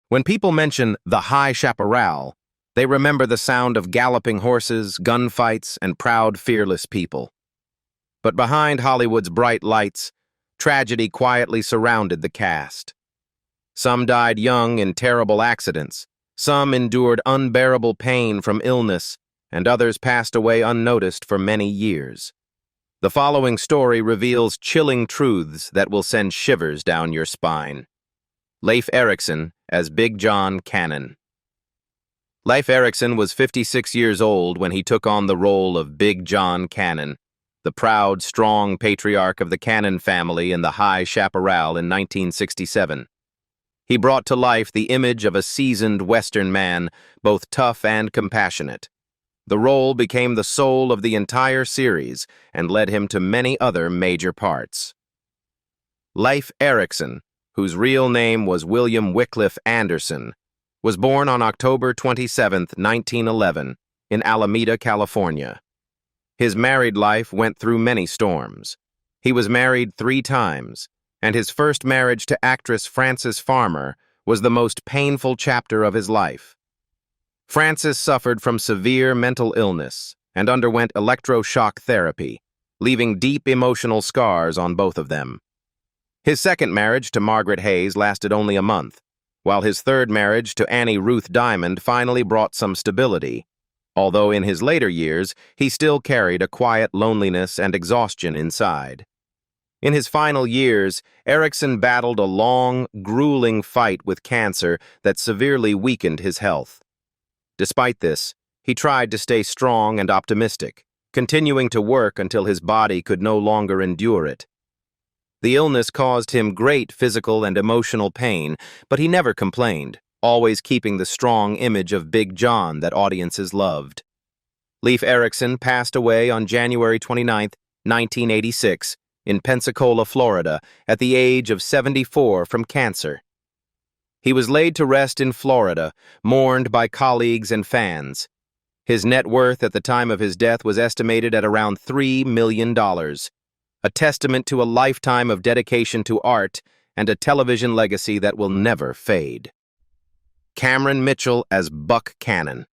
When people mention the High Chaparral, they remember the sound of galloping horses, gunfights, and proud, fearless people. But behind Hollywood's bright lights, tragedy quietly surrounded the cast. Some died young in terrible accidents, some endured unbearable pain from illness, and others passed away unnoticed for many years. The following story reveals chilling truths that will send shivers down your spine. Leif Ericson as Big John Cannon. Leif Ericson was 56 years old when he took on the role of Big John Cannon, the proud, strong patriarch of the Cannon family in the High Chaparral in 1967. He brought to life the image of a seasoned Western man, both tough and compassionate. The role became the soul of the entire series and led him to many other major parts. Leif Ericson, whose real name was William Wycliffe Anderson, was born on October 27, 1911, in Alameda, California. His married life went through many storms. He was married 3 times, and his first marriage to actress Frances Farmer was the most painful chapter of his life. Frances suffered from severe mental illness and underwent electroshock therapy, leaving deep emotional scars on both of them. His second marriage to Margaret Hayes lasted only a month, while his third marriage to Annie Ruth Diamond finally brought some stability, although in his later years he still carried a quiet loneliness and exhaustion inside. In his final years, Ericson battled a long, grueling fight with cancer that severely weakened his health. Despite this, he tried to stay strong and optimistic, continuing to work until his body could no longer endure it. The illness caused him great physical and emotional pain, but he never complained, always keeping the strong image of Big John that audiences loved. Leif Ericson passed away on January 29, 1986, in Pensacola, Florida, at the age of 74 from cancer. He was laid to rest in Florida, mourned by colleagues and fans. His net worth at the time of his death was estimated at around $3 million, a testament to a lifetime of dedication to art and a television legacy that will never fade. Cameron Mitchell as Buck Cannon.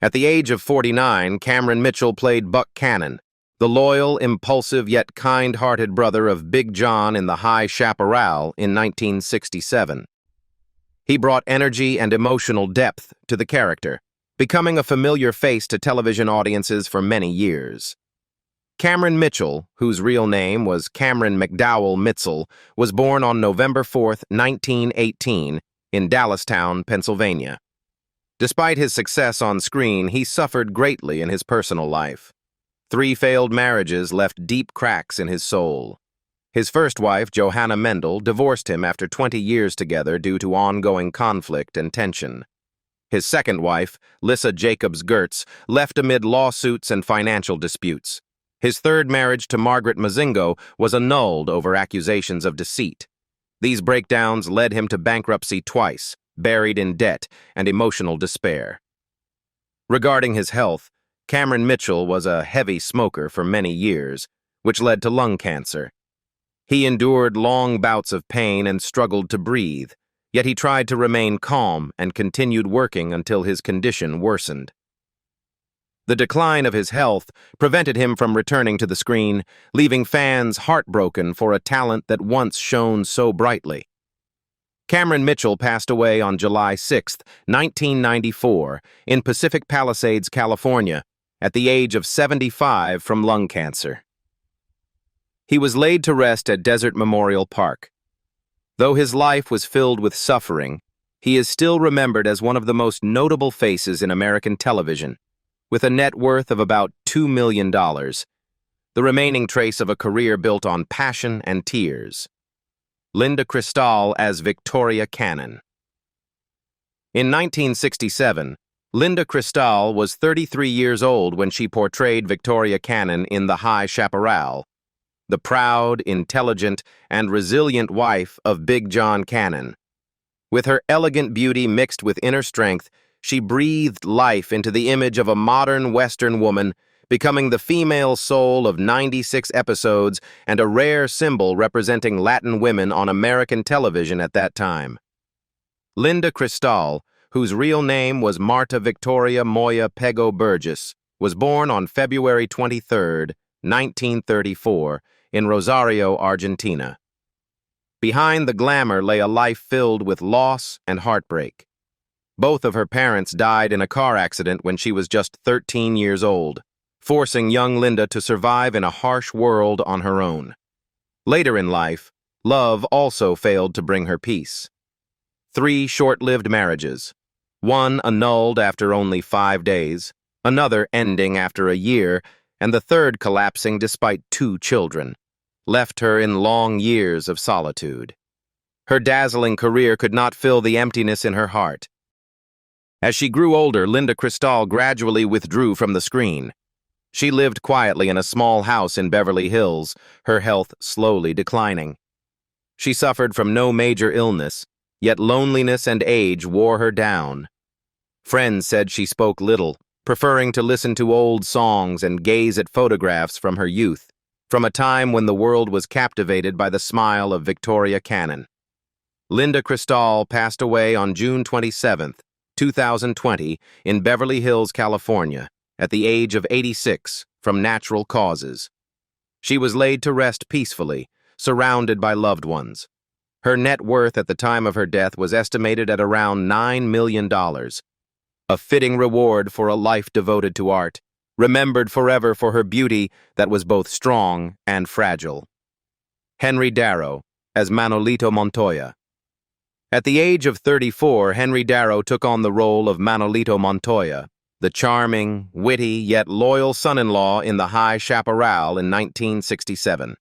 At the age of 49, Cameron Mitchell played Buck Cannon, the loyal, impulsive, yet kind-hearted brother of Big John in the High Chaparral in 1967. He brought energy and emotional depth to the character, becoming a familiar face to television audiences for many years. Cameron Mitchell, whose real name was Cameron McDowell Mitchell, was born on November 4, 1918, in Dallastown, Pennsylvania. Despite his success on screen, he suffered greatly in his personal life. 3 failed marriages left deep cracks in his soul. His first wife, Johanna Mendel, divorced him after 20 years together due to ongoing conflict and tension. His second wife, Lissa Jacobs Gertz, left amid lawsuits and financial disputes. His third marriage to Margaret Mazingo was annulled over accusations of deceit. These breakdowns led him to bankruptcy twice, buried in debt and emotional despair. Regarding his health, Cameron Mitchell was a heavy smoker for many years, which led to lung cancer. He endured long bouts of pain and struggled to breathe, yet he tried to remain calm and continued working until his condition worsened. The decline of his health prevented him from returning to the screen, leaving fans heartbroken for a talent that once shone so brightly. Cameron Mitchell passed away on July 6, 1994, in Pacific Palisades, California, at the age of 75 from lung cancer. He was laid to rest at Desert Memorial Park. Though his life was filled with suffering, he is still remembered as one of the most notable faces in American television, with a net worth of about $2 million, the remaining trace of a career built on passion and tears. Linda Cristal as Victoria Cannon. In 1967, Linda Cristal was 33 years old when she portrayed Victoria Cannon in The High Chaparral, the proud, intelligent, and resilient wife of Big John Cannon. With her elegant beauty mixed with inner strength, she breathed life into the image of a modern Western woman, becoming the female soul of 96 episodes and a rare symbol representing Latin women on American television at that time. Linda Cristal, whose real name was Marta Victoria Moya Pego Burgess, was born on February 23, 1934, in Rosario, Argentina. Behind the glamour lay a life filled with loss and heartbreak. Both of her parents died in a car accident when she was just 13 years old, forcing young Linda to survive in a harsh world on her own. Later in life, love also failed to bring her peace. 3 short-lived marriages, one annulled after only 5 days, another ending after a year, and the third collapsing despite 2 children, left her in long years of solitude. Her dazzling career could not fill the emptiness in her heart. As she grew older, Linda Cristal gradually withdrew from the screen. She lived quietly in a small house in Beverly Hills, her health slowly declining. She suffered from no major illness, yet loneliness and age wore her down. Friends said she spoke little, preferring to listen to old songs and gaze at photographs from her youth, from a time when the world was captivated by the smile of Victoria Cannon. Linda Cristal passed away on June 27, 2020, in Beverly Hills, California, at the age of 86, from natural causes. She was laid to rest peacefully, surrounded by loved ones. Her net worth at the time of her death was estimated at around $9 million, a fitting reward for a life devoted to art, remembered forever for her beauty that was both strong and fragile. Henry Darrow, as Manolito Montoya. At the age of 34, Henry Darrow took on the role of Manolito Montoya, the charming, witty, yet loyal son-in-law in the High Chaparral in 1967.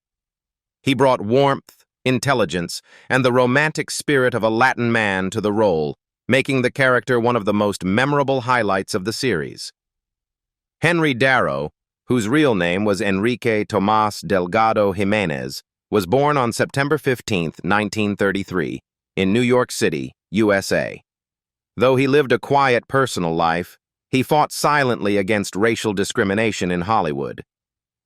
He brought warmth, intelligence, and the romantic spirit of a Latin man to the role, making the character one of the most memorable highlights of the series. Henry Darrow, whose real name was Enrique Tomás Delgado Jiménez, was born on September 15, 1933, in New York City, USA. Though he lived a quiet personal life, he fought silently against racial discrimination in Hollywood.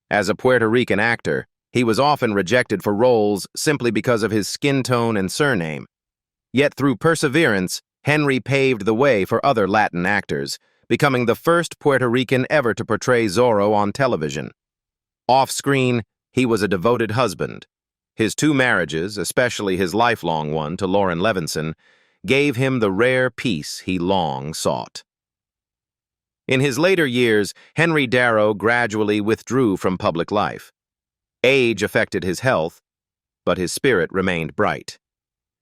As a Puerto Rican actor, he was often rejected for roles simply because of his skin tone and surname. Yet through perseverance, Henry paved the way for other Latin actors, becoming the first Puerto Rican ever to portray Zorro on television. Off-screen, he was a devoted husband. His 2 marriages, especially his lifelong one to Lauren Levinson, gave him the rare peace he long sought. In his later years, Henry Darrow gradually withdrew from public life. Age affected his health, but his spirit remained bright.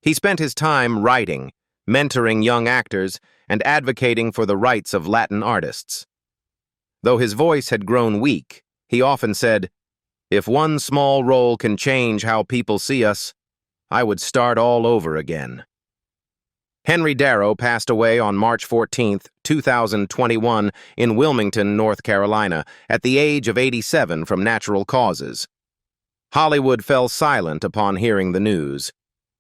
He spent his time writing, mentoring young actors, and advocating for the rights of Latin artists. Though his voice had grown weak, he often said, "If one small role can change how people see us, I would start all over again." Henry Darrow passed away on March 14, 2021, in Wilmington, North Carolina, at the age of 87 from natural causes. Hollywood fell silent upon hearing the news.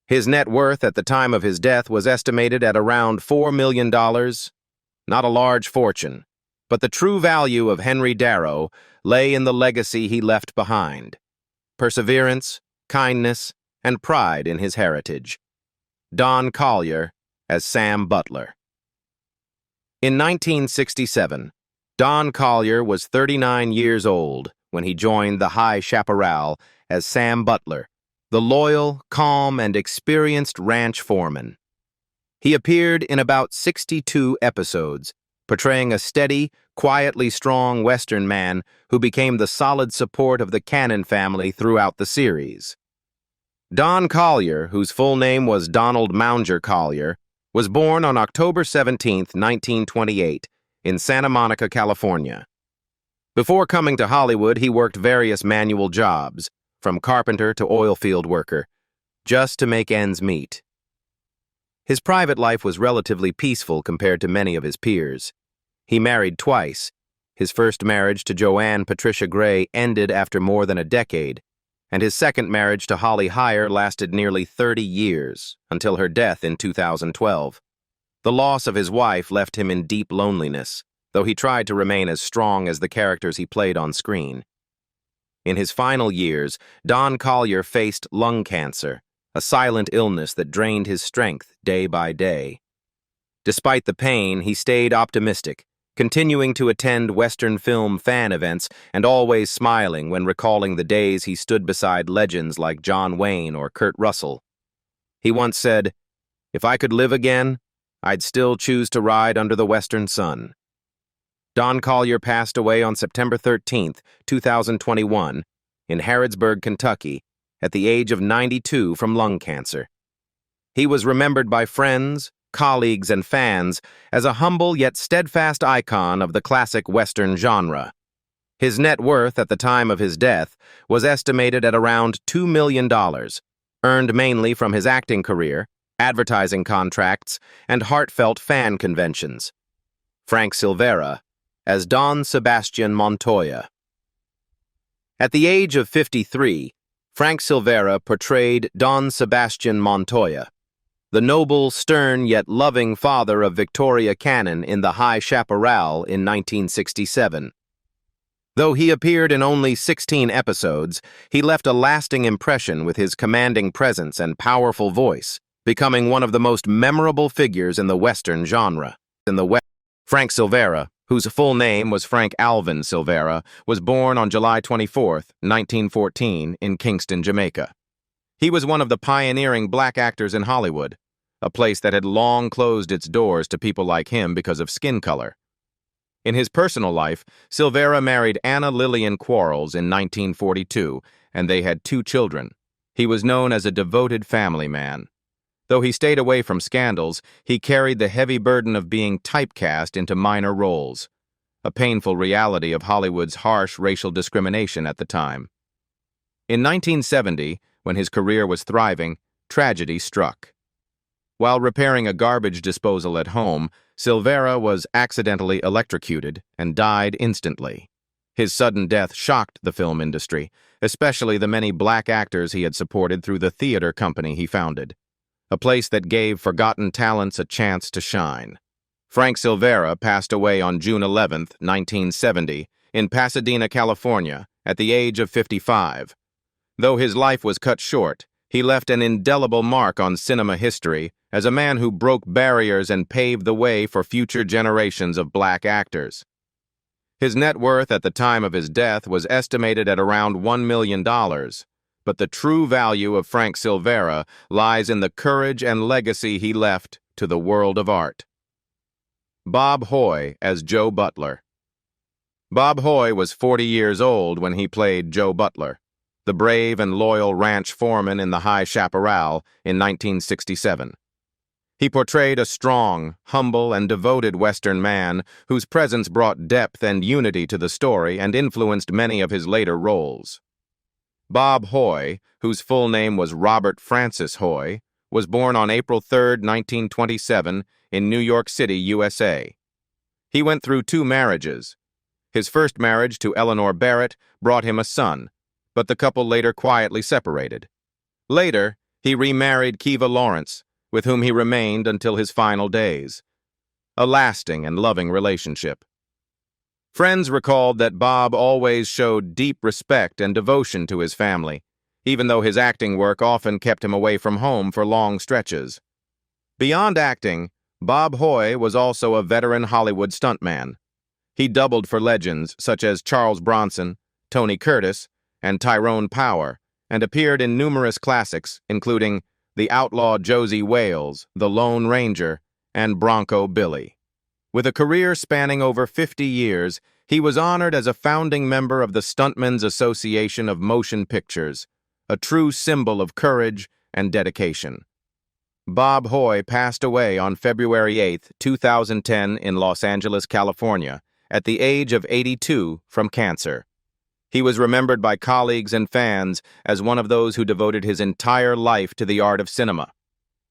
His net worth at the time of his death was estimated at around $4 million. Not a large fortune, but the true value of Henry Darrow lay in the legacy he left behind: perseverance, kindness, and pride in his heritage. Don Collier, as Sam Butler. In 1967, Don Collier was 39 years old when he joined the High Chaparral as Sam Butler, the loyal, calm, and experienced ranch foreman. He appeared in about 62 episodes, portraying a steady, quietly strong Western man who became the solid support of the Cannon family throughout the series. Don Collier, whose full name was Donald Mounger Collier, was born on October 17, 1928, in Santa Monica, California. Before coming to Hollywood, he worked various manual jobs, from carpenter to oilfield worker, just to make ends meet. His private life was relatively peaceful compared to many of his peers. He married twice. His first marriage to Joanne Patricia Gray ended after more than a decade, and his second marriage to Holly Heyer lasted nearly 30 years, until her death in 2012. The loss of his wife left him in deep loneliness, though he tried to remain as strong as the characters he played on screen. In his final years, Don Collier faced lung cancer, a silent illness that drained his strength day by day. Despite the pain, he stayed optimistic, continuing to attend Western film fan events and always smiling when recalling the days he stood beside legends like John Wayne or Kurt Russell. He once said, "If I could live again, I'd still choose to ride under the western sun." Don Collier passed away on September 13, 2021, in Harrodsburg, Kentucky, at the age of 92 from lung cancer. He was remembered by friends, colleagues, and fans as a humble yet steadfast icon of the classic Western genre. His net worth at the time of his death was estimated at around $2 million, earned mainly from his acting career, advertising contracts, and heartfelt fan conventions. Frank Silvera, as Don Sebastian Montoya. At the age of 53, Frank Silvera portrayed Don Sebastian Montoya, the noble, stern, yet loving father of Victoria Cannon in The High Chaparral in 1967. Though he appeared in only 16 episodes, he left a lasting impression with his commanding presence and powerful voice, becoming one of the most memorable figures in the Western genre. Frank Silvera, whose full name was Frank Alvin Silvera, was born on July 24, 1914, in Kingston, Jamaica. He was one of the pioneering black actors in Hollywood, a place that had long closed its doors to people like him because of skin color. In his personal life, Silvera married Anna Lillian Quarles in 1942, and they had 2 children. He was known as a devoted family man. Though he stayed away from scandals, he carried the heavy burden of being typecast into minor roles, a painful reality of Hollywood's harsh racial discrimination at the time. In 1970, when his career was thriving, tragedy struck. While repairing a garbage disposal at home, Silvera was accidentally electrocuted and died instantly. His sudden death shocked the film industry, especially the many black actors he had supported through the theater company he founded, a place that gave forgotten talents a chance to shine. Frank Silvera passed away on June 11, 1970, in Pasadena, California, at the age of 55. Though his life was cut short, he left an indelible mark on cinema history as a man who broke barriers and paved the way for future generations of black actors. His net worth at the time of his death was estimated at around $1 million, but the true value of Frank Silvera lies in the courage and legacy he left to the world of art. Bob Hoy as Joe Butler. Bob Hoy was 40 years old when he played Joe Butler, the brave and loyal ranch foreman in The High Chaparral in 1967. He portrayed a strong, humble, and devoted Western man whose presence brought depth and unity to the story and influenced many of his later roles. Bob Hoy, whose full name was Robert Francis Hoy, was born on April 3, 1927, in New York City, USA. He went through 2 marriages. His first marriage to Eleanor Barrett brought him a son, but the couple later quietly separated. Later, he remarried Kiva Lawrence, with whom he remained until his final days. A lasting and loving relationship. Friends recalled that Bob always showed deep respect and devotion to his family, even though his acting work often kept him away from home for long stretches. Beyond acting, Bob Hoy was also a veteran Hollywood stuntman. He doubled for legends such as Charles Bronson, Tony Curtis, and Tyrone Power, and appeared in numerous classics, including The Outlaw Josie Wales, The Lone Ranger, and Bronco Billy. With a career spanning over 50 years, he was honored as a founding member of the Stuntmen's Association of Motion Pictures, a true symbol of courage and dedication. Bob Hoy passed away on February 8, 2010 in Los Angeles, California, at the age of 82 from cancer. He was remembered by colleagues and fans as one of those who devoted his entire life to the art of cinema.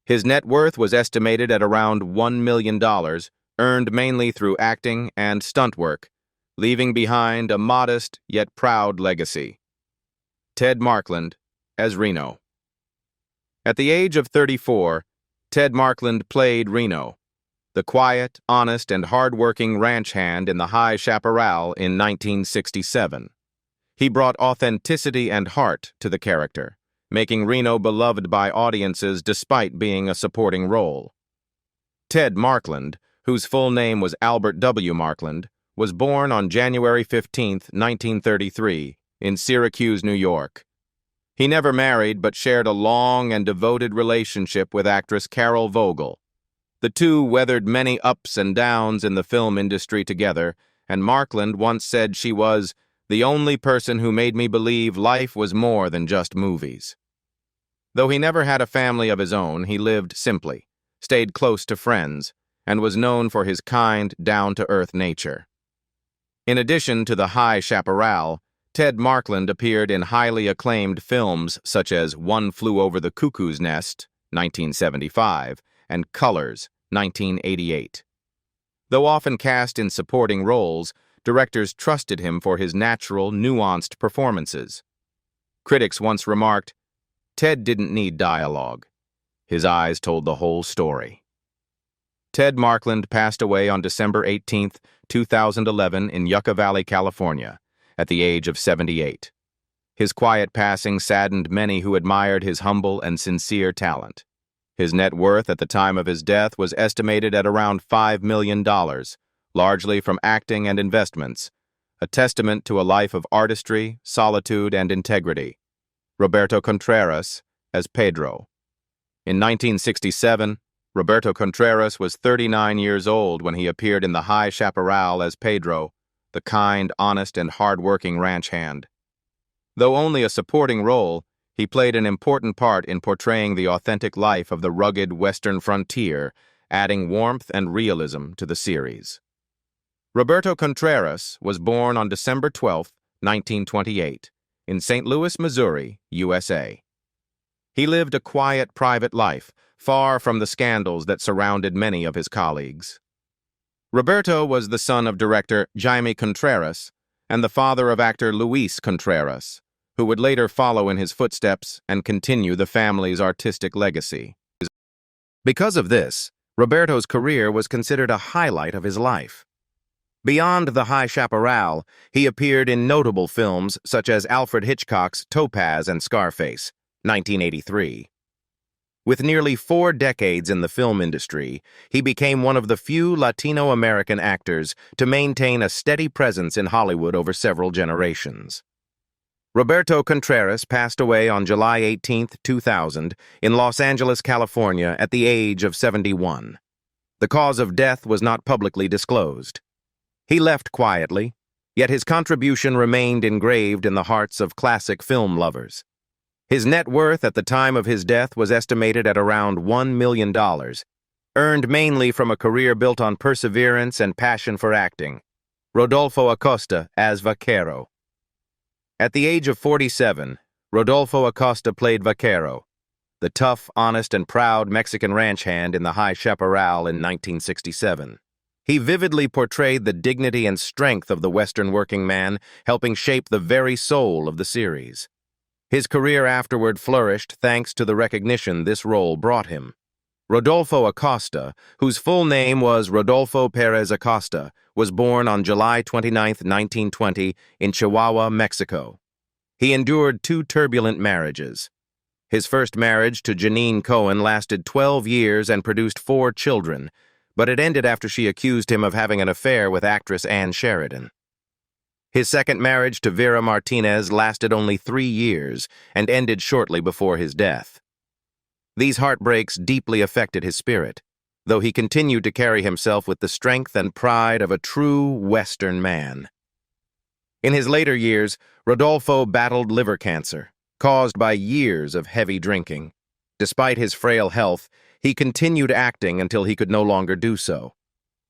His net worth was estimated at around $1 million, earned mainly through acting and stunt work, leaving behind a modest yet proud legacy. Ted Markland as Reno. At the age of 34, Ted Markland played Reno, the quiet, honest, and hard-working ranch hand in The High Chaparral in 1967. He brought authenticity and heart to the character, making Reno beloved by audiences despite being a supporting role. Ted Markland, whose full name was Albert W. Markland, was born on January 15, 1933, in Syracuse, New York. He never married but shared a long and devoted relationship with actress Carol Vogel. The two weathered many ups and downs in the film industry together, and Markland once said she was the only person who made me believe life was more than just movies. Though he never had a family of his own, he lived simply, stayed close to friends, and was known for his kind, down-to-earth nature. In addition to the high chaparral, Ted Markland appeared in highly acclaimed films such as One Flew Over the Cuckoo's Nest, 1975, and Colors, 1988. Though often cast in supporting roles, directors trusted him for his natural, nuanced performances. Critics once remarked, "Ted didn't need dialogue. His eyes told the whole story." Ted Markland passed away on December 18, 2011 in Yucca Valley, California, at the age of 78. His quiet passing saddened many who admired his humble and sincere talent. His net worth at the time of his death was estimated at around $5 million, largely from acting and investments, a testament to a life of artistry, solitude, and integrity. Roberto Contreras as Pedro. In 1967, Roberto Contreras was 39 years old when he appeared in the High Chaparral as Pedro, the kind, honest, and hard-working ranch hand. Though only a supporting role, he played an important part in portraying the authentic life of the rugged western frontier, adding warmth and realism to the series. Roberto Contreras was born on December 12, 1928, in St. Louis, Missouri, USA. He lived a quiet, private life, far from the scandals that surrounded many of his colleagues. Roberto was the son of director Jaime Contreras and the father of actor Luis Contreras, who would later follow in his footsteps and continue the family's artistic legacy. Because of this, Roberto's career was considered a highlight of his life. Beyond the High Chaparral, he appeared in notable films such as Alfred Hitchcock's Topaz and Scarface, 1983. With nearly 4 decades in the film industry, he became one of the few Latino-American actors to maintain a steady presence in Hollywood over several generations. Roberto Contreras passed away on July 18, 2000, in Los Angeles, California, at the age of 71. The cause of death was not publicly disclosed. He left quietly, yet his contribution remained engraved in the hearts of classic film lovers. His net worth at the time of his death was estimated at around $1 million, earned mainly from a career built on perseverance and passion for acting. Rodolfo Acosta as Vaquero. At the age of 47, Rodolfo Acosta played Vaquero, the tough, honest, and proud Mexican ranch hand in the High Chaparral in 1967. He vividly portrayed the dignity and strength of the Western working man, helping shape the very soul of the series. His career afterward flourished thanks to the recognition this role brought him. Rodolfo Acosta, whose full name was Rodolfo Perez Acosta, was born on July 29, 1920, in Chihuahua, Mexico. He endured 2 turbulent marriages. His first marriage to Janine Cohen lasted 12 years and produced 4 children, but it ended after she accused him of having an affair with actress Ann Sheridan. His second marriage to Vera Martinez lasted only 3 years and ended shortly before his death. These heartbreaks deeply affected his spirit, though he continued to carry himself with the strength and pride of a true Western man. In his later years, Rodolfo battled liver cancer, caused by years of heavy drinking. Despite his frail health, he continued acting until he could no longer do so.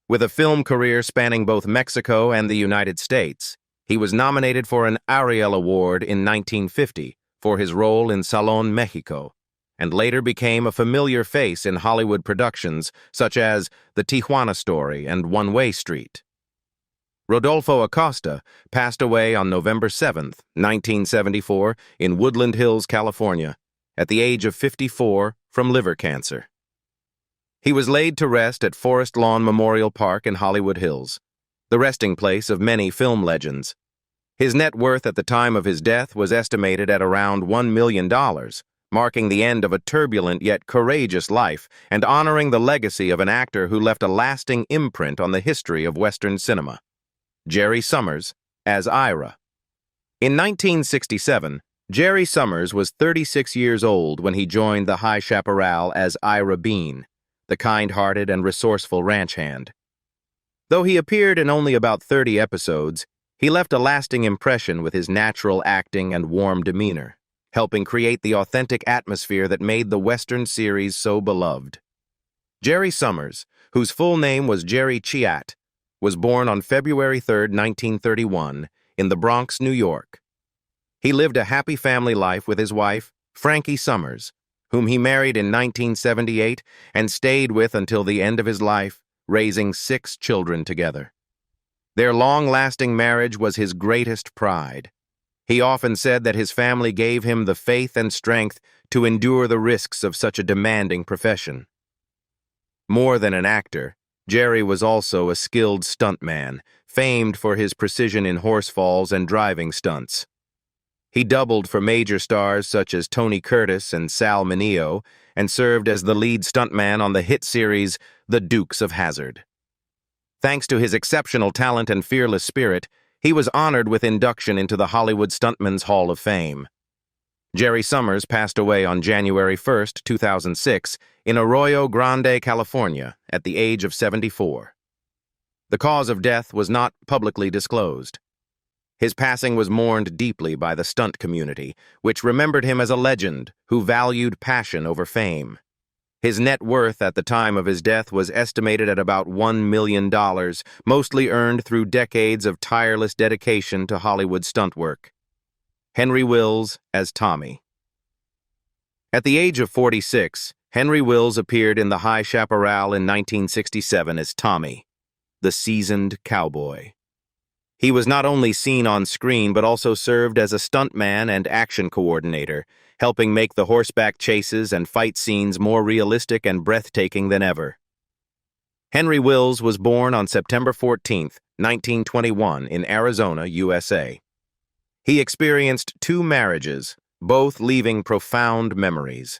With a film career spanning both Mexico and the United States, he was nominated for an Ariel Award in 1950 for his role in Salón Mexico, and later became a familiar face in Hollywood productions such as The Tijuana Story and One-Way Street. Rodolfo Acosta passed away on November 7, 1974, in Woodland Hills, California, at the age of 54 from liver cancer. He was laid to rest at Forest Lawn Memorial Park in Hollywood Hills, the resting place of many film legends. His net worth at the time of his death was estimated at around $1 million, marking the end of a turbulent yet courageous life and honoring the legacy of an actor who left a lasting imprint on the history of Western cinema. Jerry Summers as Ira. In 1967, Jerry Summers was 36 years old when he joined the High Chaparral as Ira Bean, the kind-hearted and resourceful ranch hand. Though he appeared in only about 30 episodes, he left a lasting impression with his natural acting and warm demeanor, helping create the authentic atmosphere that made the Western series so beloved. Jerry Summers, whose full name was Jerry Chiat, was born on February 3, 1931, in the Bronx, New York. He lived a happy family life with his wife, Frankie Summers, whom he married in 1978 and stayed with until the end of his life, raising 6 children together. Their long-lasting marriage was his greatest pride. He often said that his family gave him the faith and strength to endure the risks of such a demanding profession. More than an actor, Jerry was also a skilled stuntman, famed for his precision in horse falls and driving stunts. He doubled for major stars such as Tony Curtis and Sal Mineo, and served as the lead stuntman on the hit series The Dukes of Hazzard. Thanks to his exceptional talent and fearless spirit, he was honored with induction into the Hollywood Stuntmen's Hall of Fame. Jerry Summers passed away on January 1, 2006, in Arroyo Grande, California, at the age of 74. The cause of death was not publicly disclosed. His passing was mourned deeply by the stunt community, which remembered him as a legend who valued passion over fame. His net worth at the time of his death was estimated at about $1 million, mostly earned through decades of tireless dedication to Hollywood stunt work. Henry Wills as Tommy. At the age of 46, Henry Wills appeared in the High Chaparral in 1967 as Tommy, the seasoned cowboy. He was not only seen on screen but also served as a stuntman and action coordinator, helping make the horseback chases and fight scenes more realistic and breathtaking than ever. Henry Wills was born on September 14, 1921, in Arizona, USA. He experienced 2 marriages, both leaving profound memories.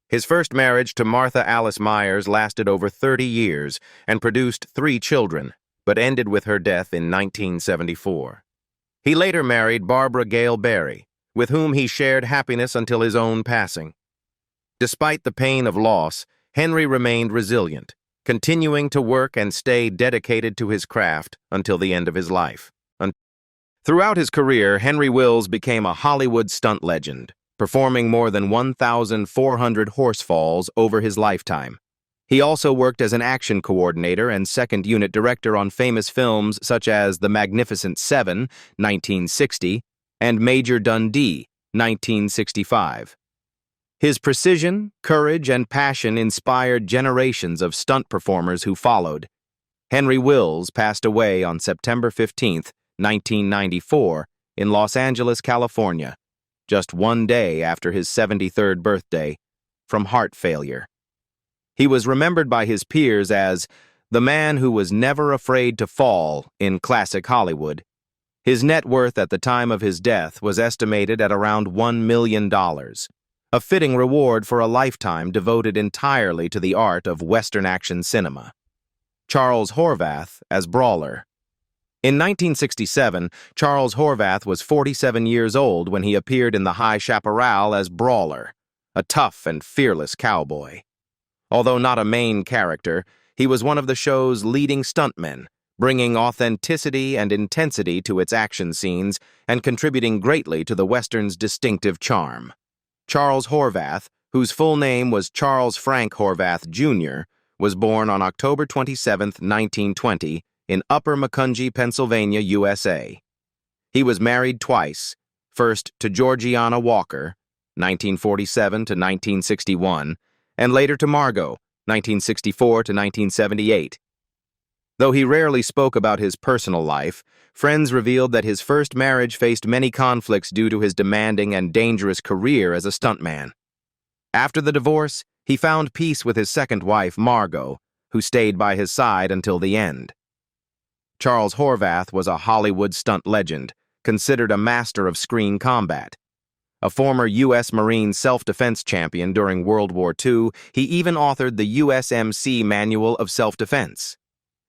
His first marriage to Martha Alice Myers lasted over 30 years and produced 3 children, but ended with her death in 1974. He later married Barbara Gale Berry, with whom he shared happiness until his own passing. Despite the pain of loss, Henry remained resilient, continuing to work and stay dedicated to his craft until the end of his life. Throughout his career, Henry Wills became a Hollywood stunt legend, performing more than 1,400 horse falls over his lifetime. He also worked as an action coordinator and second unit director on famous films such as The Magnificent Seven, 1960, and Major Dundee, 1965. His precision, courage, and passion inspired generations of stunt performers who followed. Henry Wills passed away on September 15, 1994, in Los Angeles, California, just 1 day after his 73rd birthday, from heart failure. He was remembered by his peers as the man who was never afraid to fall in classic Hollywood. His net worth at the time of his death was estimated at around $1 million, a fitting reward for a lifetime devoted entirely to the art of Western action cinema. Charles Horvath as Brawler. In 1967, Charles Horvath was 47 years old when he appeared in the High Chaparral as Brawler, a tough and fearless cowboy. Although not a main character, he was one of the show's leading stuntmen, bringing authenticity and intensity to its action scenes and contributing greatly to the Western's distinctive charm. Charles Horvath, whose full name was Charles Frank Horvath, Jr., was born on October 27, 1920, in Upper Macungie, Pennsylvania, USA. He was married twice, first to Georgiana Walker, 1947 to 1961, and later to Margot, 1964 to 1978. Though he rarely spoke about his personal life, friends revealed that his first marriage faced many conflicts due to his demanding and dangerous career as a stuntman. After the divorce, he found peace with his second wife, Margot, who stayed by his side until the end. Charles Horvath was a Hollywood stunt legend, considered a master of screen combat. A former U.S. Marine self-defense champion during World War II, he even authored the USMC Manual of Self-Defense.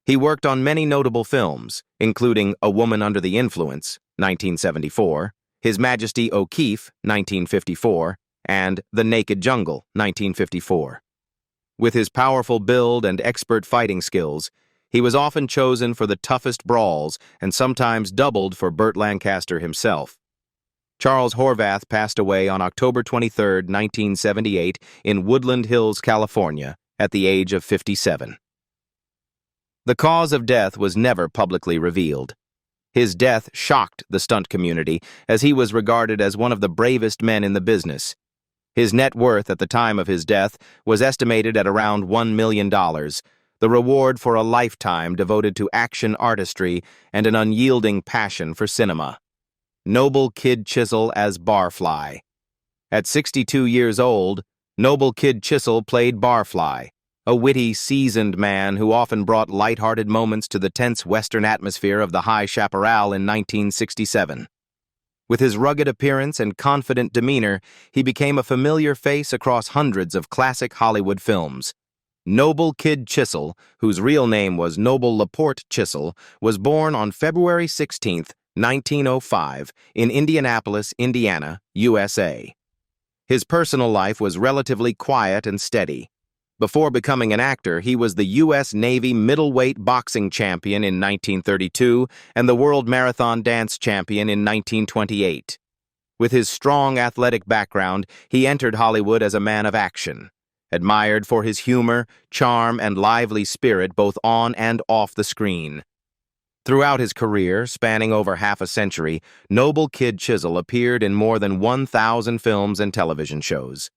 He worked on many notable films, including A Woman Under the Influence, 1974, His Majesty O'Keefe, 1954, and The Naked Jungle, 1954. With his powerful build and expert fighting skills, he was often chosen for the toughest brawls and sometimes doubled for Burt Lancaster himself. Charles Horvath passed away on October 23, 1978, in Woodland Hills, California, at the age of 57. The cause of death was never publicly revealed. His death shocked the stunt community, as he was regarded as one of the bravest men in the business. His net worth at the time of his death was estimated at around $1 million, the reward for a lifetime devoted to action artistry and an unyielding passion for cinema. Noble Kid Chisel as Barfly. At 62 years old, Noble Kid Chisel played Barfly, a witty, seasoned man who often brought light-hearted moments to the tense Western atmosphere of the High Chaparral in 1967. With his rugged appearance and confident demeanor, he became a familiar face across hundreds of classic Hollywood films. Noble Kid Chisel, whose real name was Noble Laporte Chisel, was born on February 16, 1905, in Indianapolis, Indiana, USA. His personal life was relatively quiet and steady. Before becoming an actor, he was the U.S. Navy middleweight boxing champion in 1932 and the World Marathon Dance champion in 1928. With his strong athletic background, he entered Hollywood as a man of action, admired for his humor, charm, and lively spirit both on and off the screen. Throughout his career, spanning over half a century, Noble Kid Chisel appeared in more than 1,000 films and television shows.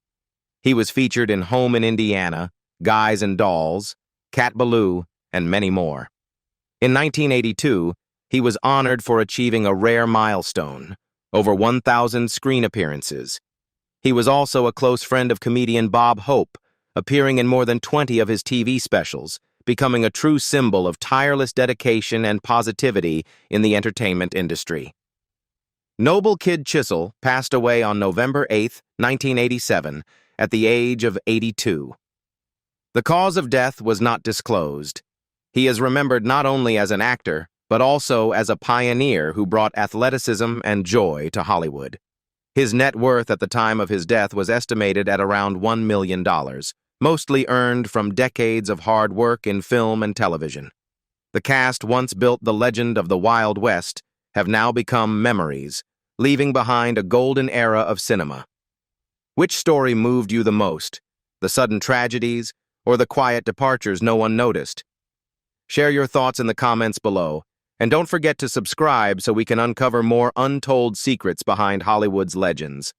He was featured in Home in Indiana, Guys and Dolls, Cat Ballou, and many more. In 1982, he was honored for achieving a rare milestone, over 1,000 screen appearances. He was also a close friend of comedian Bob Hope, appearing in more than 20 of his TV specials, becoming a true symbol of tireless dedication and positivity in the entertainment industry. Noble Kid Chisel passed away on November 8, 1987, at the age of 82. The cause of death was not disclosed. He is remembered not only as an actor, but also as a pioneer who brought athleticism and joy to Hollywood. His net worth at the time of his death was estimated at around $1 million, mostly earned from decades of hard work in film and television. The cast once built the legend of the Wild West have now become memories, leaving behind a golden era of cinema. Which story moved you the most? The sudden tragedies or the quiet departures no one noticed? Share your thoughts in the comments below, and don't forget to subscribe so we can uncover more untold secrets behind Hollywood's legends.